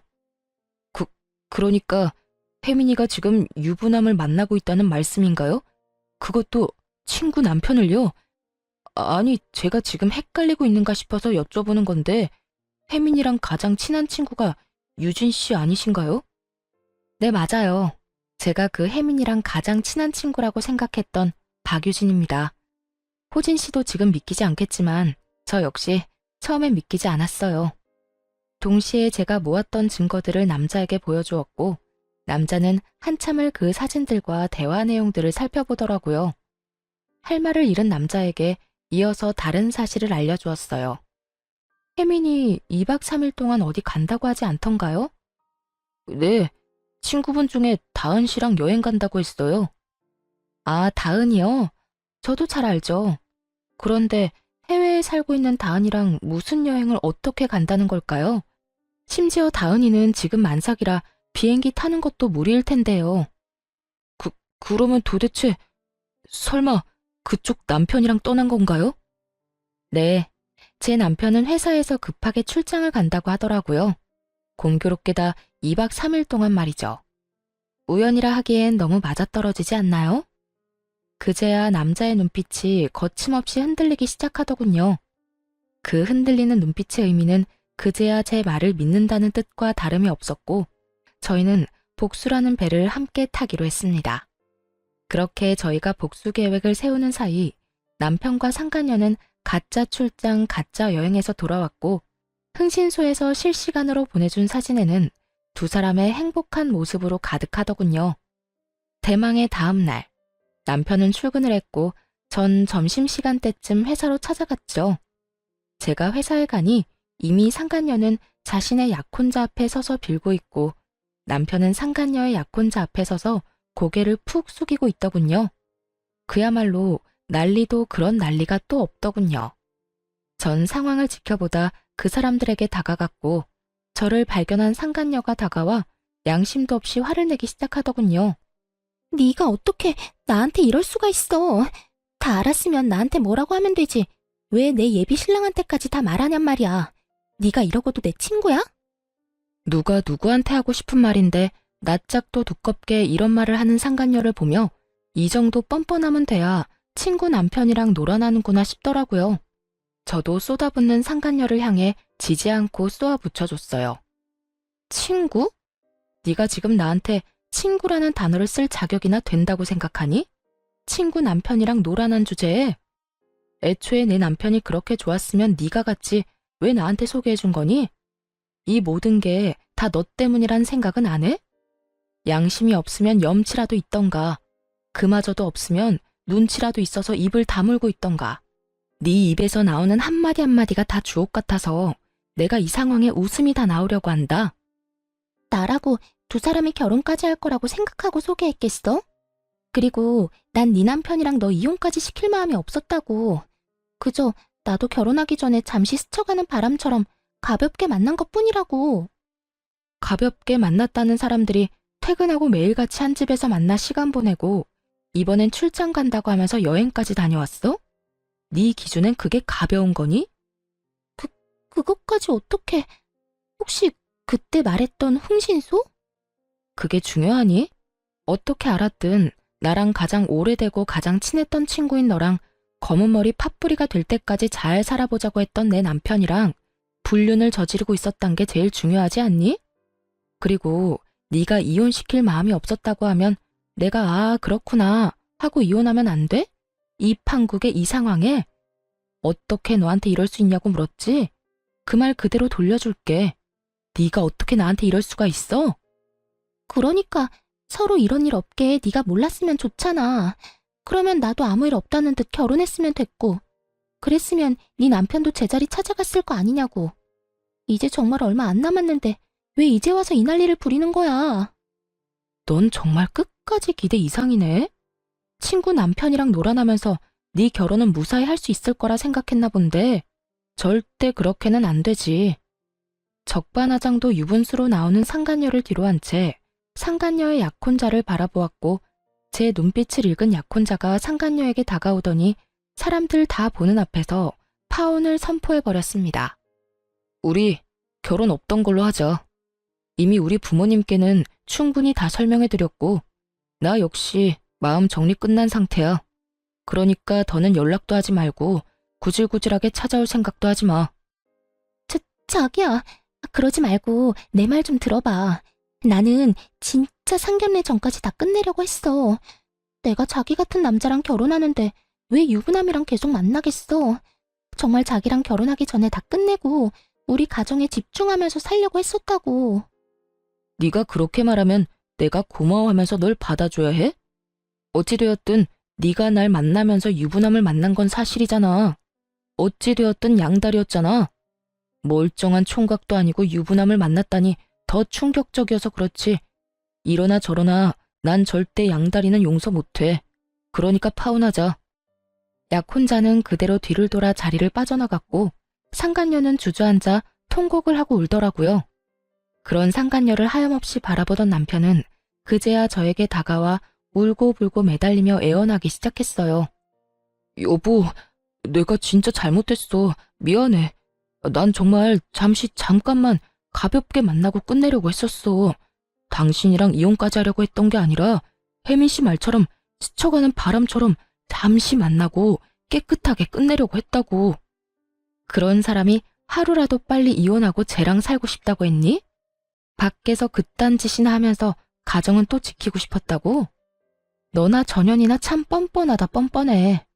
그러니까 혜민이가 지금 유부남을 만나고 있다는 말씀인가요? 그것도 친구 남편을요? 아니, 제가 지금 헷갈리고 있는가 싶어서 여쭤보는 건데 혜민이랑 가장 친한 친구가 유진 씨 아니신가요? 네, 맞아요. 제가 그 혜민이랑 가장 친한 친구라고 생각했던 박유진입니다. 호진 씨도 지금 믿기지 않겠지만 저 역시 처음엔 믿기지 않았어요. 동시에 제가 모았던 증거들을 남자에게 보여주었고, 남자는 한참을 그 사진들과 대화 내용들을 살펴보더라고요. 할 말을 잃은 남자에게 이어서 다른 사실을 알려주었어요. 혜민이 2박 3일 동안 어디 간다고 하지 않던가요? 네, 친구분 중에 다은 씨랑 여행 간다고 했어요. 아, 다은이요? 저도 잘 알죠. 그런데 해외에 살고 있는 다은이랑 무슨 여행을 어떻게 간다는 걸까요? 심지어 다은이는 지금 만삭이라 비행기 타는 것도 무리일 텐데요. 그러면 도대체 설마 그쪽 남편이랑 떠난 건가요? 네, 제 남편은 회사에서 급하게 출장을 간다고 하더라고요. 공교롭게다 2박 3일 동안 말이죠. 우연이라 하기엔 너무 맞아떨어지지 않나요? 그제야 남자의 눈빛이 거침없이 흔들리기 시작하더군요. 그 흔들리는 눈빛의 의미는 그제야 제 말을 믿는다는 뜻과 다름이 없었고, 저희는 복수라는 배를 함께 타기로 했습니다. 그렇게 저희가 복수 계획을 세우는 사이 남편과 상간녀는 가짜 출장, 가짜 여행에서 돌아왔고, 흥신소에서 실시간으로 보내준 사진에는 두 사람의 행복한 모습으로 가득하더군요. 대망의 다음 날, 남편은 출근을 했고 전 점심시간 때쯤 회사로 찾아갔죠. 제가 회사에 가니 이미 상간녀는 자신의 약혼자 앞에 서서 빌고 있고, 남편은 상간녀의 약혼자 앞에 서서 고개를 푹 숙이고 있더군요. 그야말로 난리도 그런 난리가 또 없더군요. 전 상황을 지켜보다 그 사람들에게 다가갔고, 저를 발견한 상간녀가 다가와 양심도 없이 화를 내기 시작하더군요. 네가 어떻게 나한테 이럴 수가 있어. 다 알았으면 나한테 뭐라고 하면 되지. 왜 내 예비 신랑한테까지 다 말하냔 말이야. 네가 이러고도 내 친구야? 누가 누구한테 하고 싶은 말인데 낯짝도 두껍게 이런 말을 하는 상간녀를 보며 이 정도 뻔뻔하면 돼야 친구 남편이랑 놀아나는구나 싶더라고요. 저도 쏟아붓는 상간녀를 향해 지지 않고 쏘아 붙여줬어요. 친구? 네가 지금 나한테 친구라는 단어를 쓸 자격이나 된다고 생각하니? 친구 남편이랑 놀아난 주제에? 애초에 내 남편이 그렇게 좋았으면 네가 갔지 왜 나한테 소개해준 거니? 이 모든 게 다 너 때문이란 생각은 안 해? 양심이 없으면 염치라도 있던가, 그마저도 없으면 눈치라도 있어서 입을 다물고 있던가. 네 입에서 나오는 한마디 한마디가 다 주옥 같아서 내가 이 상황에 웃음이 다 나오려고 한다. 나라고 두 사람이 결혼까지 할 거라고 생각하고 소개했겠어? 그리고 난 네 남편이랑 너 이혼까지 시킬 마음이 없었다고. 그저 나도 결혼하기 전에 잠시 스쳐가는 바람처럼 가볍게 만난 것뿐이라고. 가볍게 만났다는 사람들이 퇴근하고 매일같이 한 집에서 만나 시간 보내고 이번엔 출장 간다고 하면서 여행까지 다녀왔어? 네 기준엔 그게 가벼운 거니? 그것까지 어떻게... 혹시 그때 말했던 흥신소? 그게 중요하니? 어떻게 알았든 나랑 가장 오래되고 가장 친했던 친구인 너랑 검은 머리 팥뿌리가 될 때까지 잘 살아보자고 했던 내 남편이랑 불륜을 저지르고 있었단 게 제일 중요하지 않니? 그리고 네가 이혼시킬 마음이 없었다고 하면 내가 아 그렇구나 하고 이혼하면 안 돼? 이 판국의 이 상황에 어떻게 너한테 이럴 수 있냐고 물었지? 그 말 그대로 돌려줄게. 네가 어떻게 나한테 이럴 수가 있어? 그러니까 서로 이런 일 없게 네가 몰랐으면 좋잖아. 그러면 나도 아무 일 없다는 듯 결혼했으면 됐고. 그랬으면 네 남편도 제자리 찾아갔을 거 아니냐고. 이제 정말 얼마 안 남았는데 왜 이제 와서 이 난리를 부리는 거야? 넌 정말 끝까지 기대 이상이네. 친구 남편이랑 놀아나면서 네 결혼은 무사히 할 수 있을 거라 생각했나 본데 절대 그렇게는 안 되지. 적반하장도 유분수로 나오는 상간녀를 뒤로한 채 상간녀의 약혼자를 바라보았고 제 눈빛을 읽은 약혼자가 상간녀에게 다가오더니 사람들 다 보는 앞에서 파혼을 선포해버렸습니다. 우리 결혼 없던 걸로 하자. 이미 우리 부모님께는 충분히 다 설명해드렸고 나 역시 마음 정리 끝난 상태야. 그러니까 더는 연락도 하지 말고 구질구질하게 찾아올 생각도 하지 마. 자기야, 그러지 말고 내 말 좀 들어봐. 나는 진짜 상견례 전까지 다 끝내려고 했어. 내가 자기 같은 남자랑 결혼하는데 왜 유부남이랑 계속 만나겠어. 정말 자기랑 결혼하기 전에 다 끝내고 우리 가정에 집중하면서 살려고 했었다고. 네가 그렇게 말하면 내가 고마워하면서 널 받아줘야 해? 어찌되었든 네가 날 만나면서 유부남을 만난 건 사실이잖아. 어찌되었든 양다리였잖아. 멀쩡한 총각도 아니고 유부남을 만났다니 더 충격적이어서 그렇지. 이러나 저러나 난 절대 양다리는 용서 못해. 그러니까 파혼하자. 약혼자는 그대로 뒤를 돌아 자리를 빠져나갔고 상간녀는 주저앉아 통곡을 하고 울더라고요. 그런 상간녀를 하염없이 바라보던 남편은 그제야 저에게 다가와 울고불고 매달리며 애원하기 시작했어요. 여보, 내가 진짜 잘못했어. 미안해. 난 정말 잠깐만 가볍게 만나고 끝내려고 했었어. 당신이랑 이혼까지 하려고 했던 게 아니라 혜민 씨 말처럼 스쳐가는 바람처럼 잠시 만나고 깨끗하게 끝내려고 했다고. 그런 사람이 하루라도 빨리 이혼하고 쟤랑 살고 싶다고 했니? 밖에서 그딴 짓이나 하면서 가정은 또 지키고 싶었다고? 너나 전현이나 참 뻔뻔하다 뻔뻔해.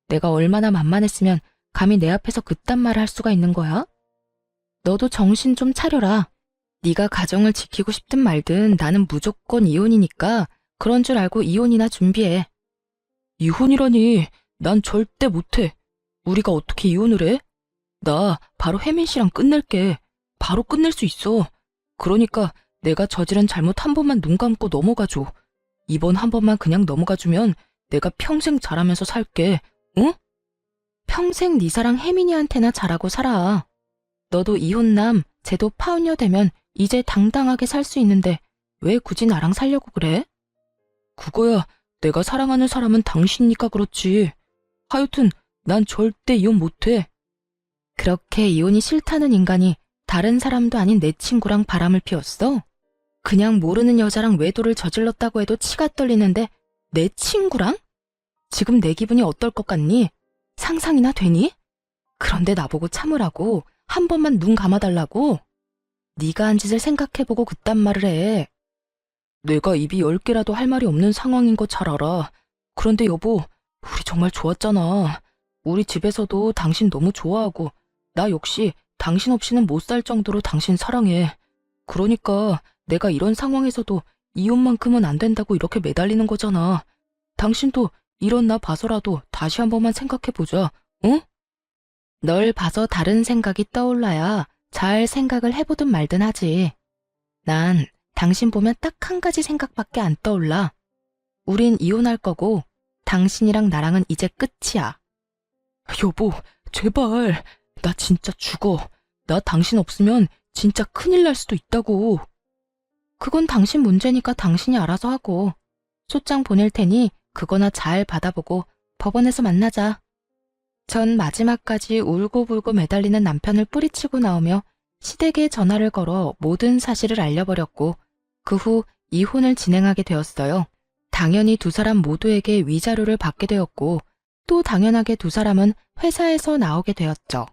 내가 얼마나 만만했으면 감히 내 앞에서 그딴 말을 할 수가 있는 거야? 너도 정신 좀 차려라. 네가 가정을 지키고 싶든 말든 나는 무조건 이혼이니까 그런 줄 알고 이혼이나 준비해. 이혼이라니, 난 절대 못해. 우리가 어떻게 이혼을 해? 나 바로 혜민 씨랑 끝낼게. 바로 끝낼 수 있어. 그러니까 내가 저지른 잘못 한 번만 눈 감고 넘어가줘. 이번 한 번만 그냥 넘어가주면 내가 평생 잘하면서 살게. 응? 평생 네 사랑 혜민이한테나 잘하고 살아. 너도 이혼남, 쟤도 파혼녀 되면 이제 당당하게 살 수 있는데 왜 굳이 나랑 살려고 그래? 그거야 내가 사랑하는 사람은 당신이니까 그렇지. 하여튼 난 절대 이혼 못해. 그렇게 이혼이 싫다는 인간이 다른 사람도 아닌 내 친구랑 바람을 피웠어? 그냥 모르는 여자랑 외도를 저질렀다고 해도 치가 떨리는데 내 친구랑? 지금 내 기분이 어떨 것 같니? 상상이나 되니? 그런데 나보고 참으라고 한 번만 눈 감아달라고? 네가 한 짓을 생각해보고 그딴 말을 해. 내가 입이 10개라도 할 말이 없는 상황인 거 잘 알아. 그런데 여보, 우리 정말 좋았잖아. 우리 집에서도 당신 너무 좋아하고 나 역시 당신 없이는 못 살 정도로 당신 사랑해. 그러니까 내가 이런 상황에서도 이혼만큼은 안 된다고 이렇게 매달리는 거잖아. 당신도 이런 나 봐서라도 다시 한 번만 생각해보자, 응? 널 봐서 다른 생각이 떠올라야 잘 생각을 해보든 말든 하지. 난 당신 보면 딱 한 가지 생각밖에 안 떠올라. 우린 이혼할 거고 당신이랑 나랑은 이제 끝이야. 여보, 제발. 나 진짜 죽어. 나 당신 없으면 진짜 큰일 날 수도 있다고. 그건 당신 문제니까 당신이 알아서 하고. 소장 보낼 테니 그거나 잘 받아보고 법원에서 만나자. 전 마지막까지 울고불고 매달리는 남편을 뿌리치고 나오며 시댁에 전화를 걸어 모든 사실을 알려버렸고 그 후 이혼을 진행하게 되었어요. 당연히 두 사람 모두에게 위자료를 받게 되었고 또 당연하게 두 사람은 회사에서 나오게 되었죠.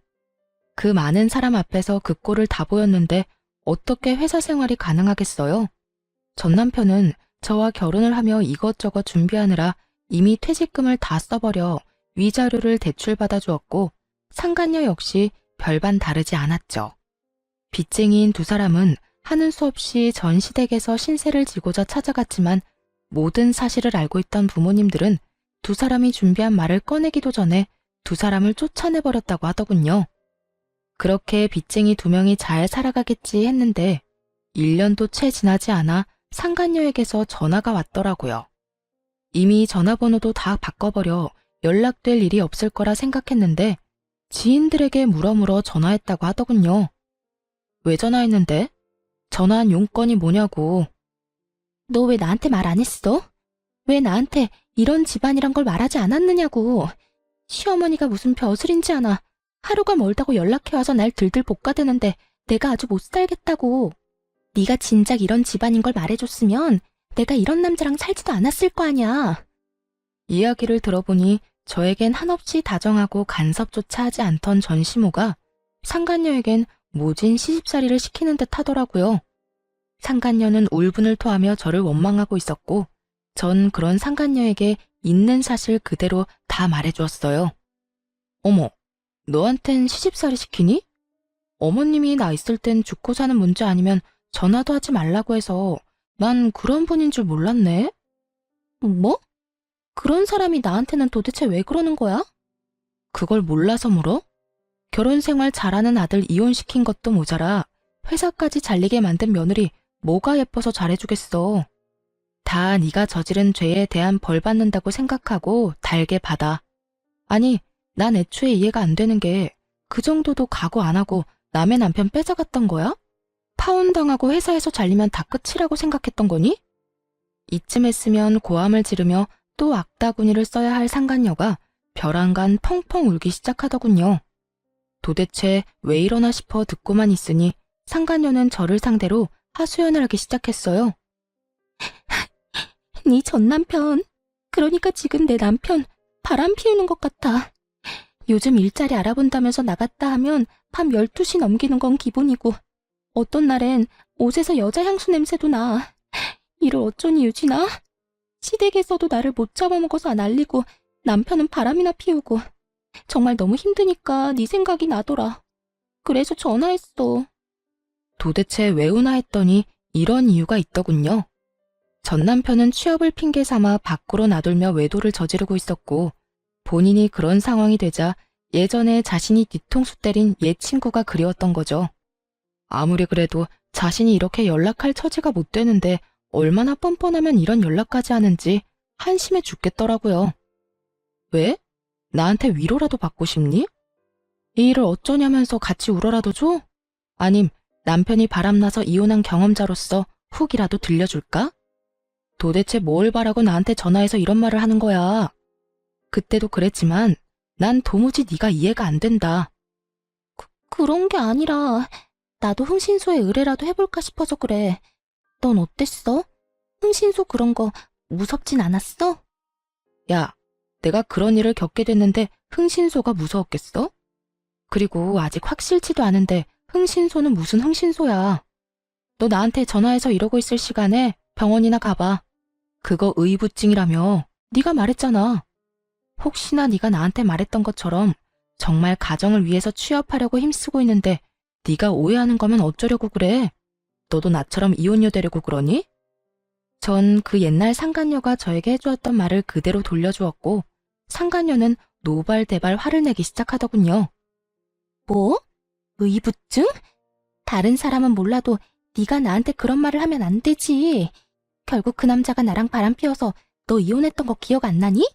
그 많은 사람 앞에서 그 꼴을 다 보였는데 어떻게 회사 생활이 가능하겠어요? 전 남편은 저와 결혼을 하며 이것저것 준비하느라 이미 퇴직금을 다 써버려 위자료를 대출받아 주었고 상간녀 역시 별반 다르지 않았죠. 빚쟁이인 두 사람은 하는 수 없이 전 시댁에서 신세를 지고자 찾아갔지만 모든 사실을 알고 있던 부모님들은 두 사람이 준비한 말을 꺼내기도 전에 두 사람을 쫓아내버렸다고 하더군요. 그렇게 빚쟁이 두 명이 잘 살아가겠지 했는데 1년도 채 지나지 않아 상간녀에게서 전화가 왔더라고요. 이미 전화번호도 다 바꿔버려 연락될 일이 없을 거라 생각했는데 지인들에게 물어물어 전화했다고 하더군요. 왜 전화했는데? 전화한 용건이 뭐냐고. 너 왜 나한테 말 안 했어? 왜 나한테 이런 집안이란 걸 말하지 않았느냐고. 시어머니가 무슨 벼슬인지 아나. 하루가 멀다고 연락해와서 날 들들 볶아대는데 내가 아주 못 살겠다고. 네가 진작 이런 집안인 걸 말해줬으면 내가 이런 남자랑 살지도 않았을 거 아니야. 이야기를 들어보니 저에겐 한없이 다정하고 간섭조차 하지 않던 전시모가 상간녀에겐 모진 시집살이를 시키는 듯 하더라고요. 상간녀는 울분을 토하며 저를 원망하고 있었고 전 그런 상간녀에게 있는 사실 그대로 다 말해주었어요. 어머, 너한텐 시집살이 시키니? 어머님이 나 있을 땐 죽고 사는 문제 아니면 전화도 하지 말라고 해서 난 그런 분인 줄 몰랐네. 뭐? 그런 사람이 나한테는 도대체 왜 그러는 거야? 그걸 몰라서 물어? 결혼 생활 잘하는 아들 이혼시킨 것도 모자라 회사까지 잘리게 만든 며느리 뭐가 예뻐서 잘해주겠어. 다 네가 저지른 죄에 대한 벌 받는다고 생각하고 달게 받아. 아니, 난 애초에 이해가 안 되는 게 그 정도도 각오 안 하고 남의 남편 뺏어갔던 거야? 파혼당하고 회사에서 잘리면 다 끝이라고 생각했던 거니? 이쯤 했으면 고함을 지르며 또 악다구니를 써야 할 상간녀가 벼랑간 펑펑 울기 시작하더군요. 도대체 왜 이러나 싶어 듣고만 있으니 상간녀는 저를 상대로 하소연을 하기 시작했어요. 네 전 남편. 그러니까 지금 내 남편 바람 피우는 것 같아. 요즘 일자리 알아본다면서 나갔다 하면 밤 12시 넘기는 건 기본이고 어떤 날엔 옷에서 여자 향수 냄새도 나. 이를 어쩌니 유진아? 시댁에서도 나를 못 잡아먹어서 난리고 남편은 바람이나 피우고 정말 너무 힘드니까 네 생각이 나더라. 그래서 전화했어. 도대체 왜 우나 했더니 이런 이유가 있더군요. 전 남편은 취업을 핑계 삼아 밖으로 나돌며 외도를 저지르고 있었고 본인이 그런 상황이 되자 예전에 자신이 뒤통수 때린 옛 친구가 그리웠던 거죠. 아무리 그래도 자신이 이렇게 연락할 처지가 못 되는데 얼마나 뻔뻔하면 이런 연락까지 하는지 한심해 죽겠더라고요. 왜? 나한테 위로라도 받고 싶니? 이 일을 어쩌냐면서 같이 울어라도 줘? 아님 남편이 바람나서 이혼한 경험자로서 훅이라도 들려줄까? 도대체 뭘 바라고 나한테 전화해서 이런 말을 하는 거야? 그때도 그랬지만 난 도무지 네가 이해가 안 된다. 그런 게 아니라 나도 흥신소에 의뢰라도 해볼까 싶어서 그래. 넌 어땠어? 흥신소 그런 거 무섭진 않았어? 야, 내가 그런 일을 겪게 됐는데 흥신소가 무서웠겠어? 그리고 아직 확실치도 않은데 흥신소는 무슨 흥신소야. 너 나한테 전화해서 이러고 있을 시간에 병원이나 가봐. 그거 의부증이라며 네가 말했잖아. 혹시나 네가 나한테 말했던 것처럼 정말 가정을 위해서 취업하려고 힘쓰고 있는데 네가 오해하는 거면 어쩌려고 그래? 너도 나처럼 이혼녀 되려고 그러니? 전 그 옛날 상간녀가 저에게 해주었던 말을 그대로 돌려주었고 상간녀는 노발대발 화를 내기 시작하더군요. 뭐? 의부증? 다른 사람은 몰라도 네가 나한테 그런 말을 하면 안 되지. 결국 그 남자가 나랑 바람 피워서 너 이혼했던 거 기억 안 나니?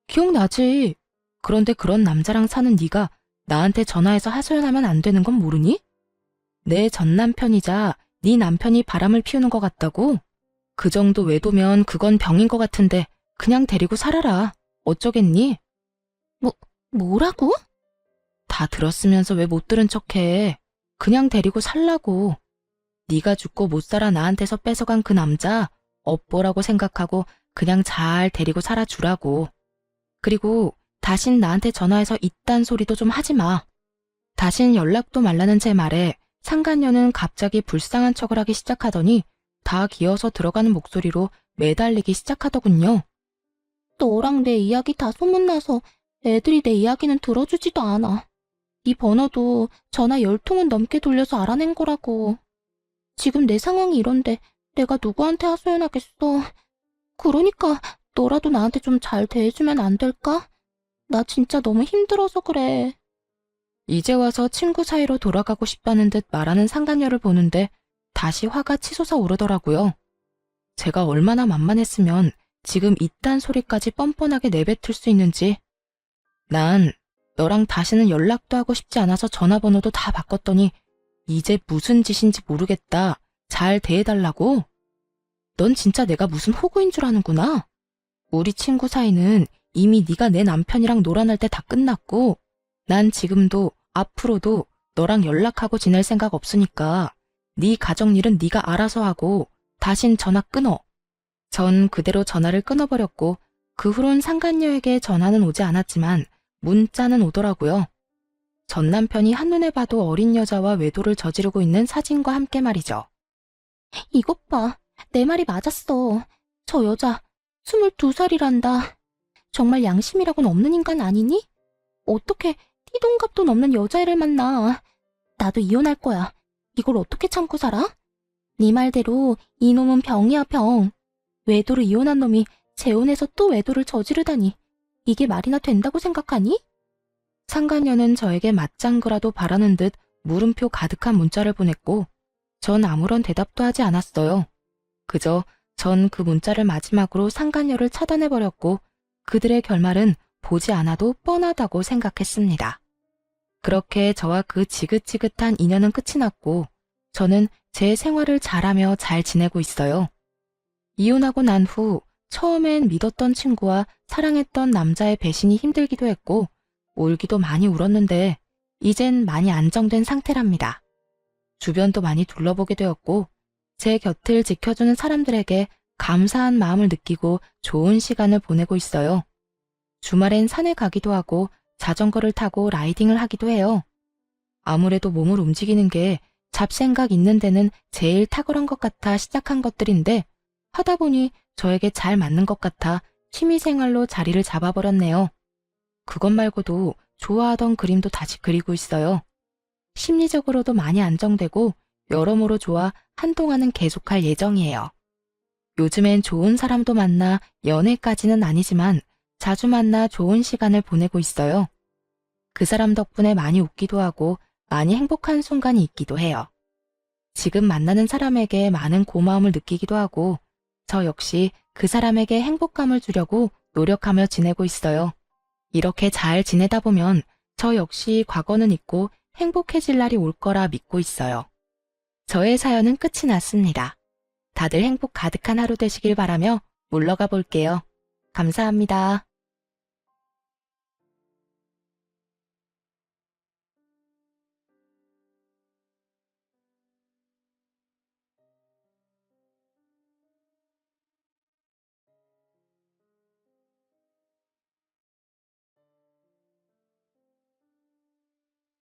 기억나지? 그런데 그런 남자랑 사는 네가 나한테 전화해서 하소연하면 안 되는 건 모르니? 내 전 남편이자 네 남편이 바람을 피우는 것 같다고? 그 정도 외도면 그건 병인 것 같은데 그냥 데리고 살아라. 어쩌겠니? 뭐라고? 다 들었으면서 왜 못 들은 척해. 그냥 데리고 살라고. 네가 죽고 못 살아 나한테서 뺏어간 그 남자 업보라고 생각하고 그냥 잘 데리고 살아주라고. 그리고 다신 나한테 전화해서 이딴 소리도 좀 하지 마. 다신 연락도 말라는 제 말에 상간녀는 갑자기 불쌍한 척을 하기 시작하더니 다 기어서 들어가는 목소리로 매달리기 시작하더군요. 너랑 내 이야기 다 소문나서 애들이 내 이야기는 들어주지도 않아. 네 번호도 전화 10통은 넘게 돌려서 알아낸 거라고. 지금 내 상황이 이런데 내가 누구한테 하소연하겠어. 그러니까 너라도 나한테 좀 잘 대해주면 안 될까? 나 진짜 너무 힘들어서 그래. 이제 와서 친구 사이로 돌아가고 싶다는 듯 말하는 상간녀를 보는데 다시 화가 치솟아 오르더라고요. 제가 얼마나 만만했으면 지금 이딴 소리까지 뻔뻔하게 내뱉을 수 있는지. 난 너랑 다시는 연락도 하고 싶지 않아서 전화번호도 다 바꿨더니 이제 무슨 짓인지 모르겠다. 잘 대해달라고? 넌 진짜 내가 무슨 호구인 줄 아는구나. 우리 친구 사이는 이미 네가 내 남편이랑 놀아날 때 다 끝났고 난 지금도 앞으로도 너랑 연락하고 지낼 생각 없으니까 네 가정일은 네가 알아서 하고 다신 전화 끊어. 전 그대로 전화를 끊어버렸고 그 후론 상간녀에게 전화는 오지 않았지만 문자는 오더라고요. 전 남편이 한눈에 봐도 어린 여자와 외도를 저지르고 있는 사진과 함께 말이죠. 이것 봐. 내 말이 맞았어. 저 여자 22살이란다. 정말 양심이라고는 없는 인간 아니니? 어떻게 띠동갑도 넘는 여자애를 만나. 나도 이혼할 거야. 이걸 어떻게 참고 살아? 네 말대로 이놈은 병이야, 병. 외도로 이혼한 놈이 재혼해서 또 외도를 저지르다니. 이게 말이나 된다고 생각하니? 상간녀는 저에게 맞장구라도 바라는 듯 물음표 가득한 문자를 보냈고 전 아무런 대답도 하지 않았어요. 그저 전 그 문자를 마지막으로 상간녀를 차단해버렸고 그들의 결말은 보지 않아도 뻔하다고 생각했습니다. 그렇게 저와 그 지긋지긋한 인연은 끝이 났고 저는 제 생활을 잘하며 잘 지내고 있어요. 이혼하고 난 후 처음엔 믿었던 친구와 사랑했던 남자의 배신이 힘들기도 했고 울기도 많이 울었는데 이젠 많이 안정된 상태랍니다. 주변도 많이 둘러보게 되었고 제 곁을 지켜주는 사람들에게 감사한 마음을 느끼고 좋은 시간을 보내고 있어요. 주말엔 산에 가기도 하고 자전거를 타고 라이딩을 하기도 해요. 아무래도 몸을 움직이는 게 잡생각 있는 데는 제일 탁월한 것 같아 시작한 것들인데 하다 보니 저에게 잘 맞는 것 같아 취미생활로 자리를 잡아버렸네요. 그것 말고도 좋아하던 그림도 다시 그리고 있어요. 심리적으로도 많이 안정되고 여러모로 좋아 한동안은 계속할 예정이에요. 요즘엔 좋은 사람도 만나 연애까지는 아니지만 자주 만나 좋은 시간을 보내고 있어요. 그 사람 덕분에 많이 웃기도 하고 많이 행복한 순간이 있기도 해요. 지금 만나는 사람에게 많은 고마움을 느끼기도 하고 저 역시 그 사람에게 행복감을 주려고 노력하며 지내고 있어요. 이렇게 잘 지내다 보면 저 역시 과거는 잊고 행복해질 날이 올 거라 믿고 있어요. 저의 사연은 끝이 났습니다. 다들 행복 가득한 하루 되시길 바라며 물러가 볼게요. 감사합니다.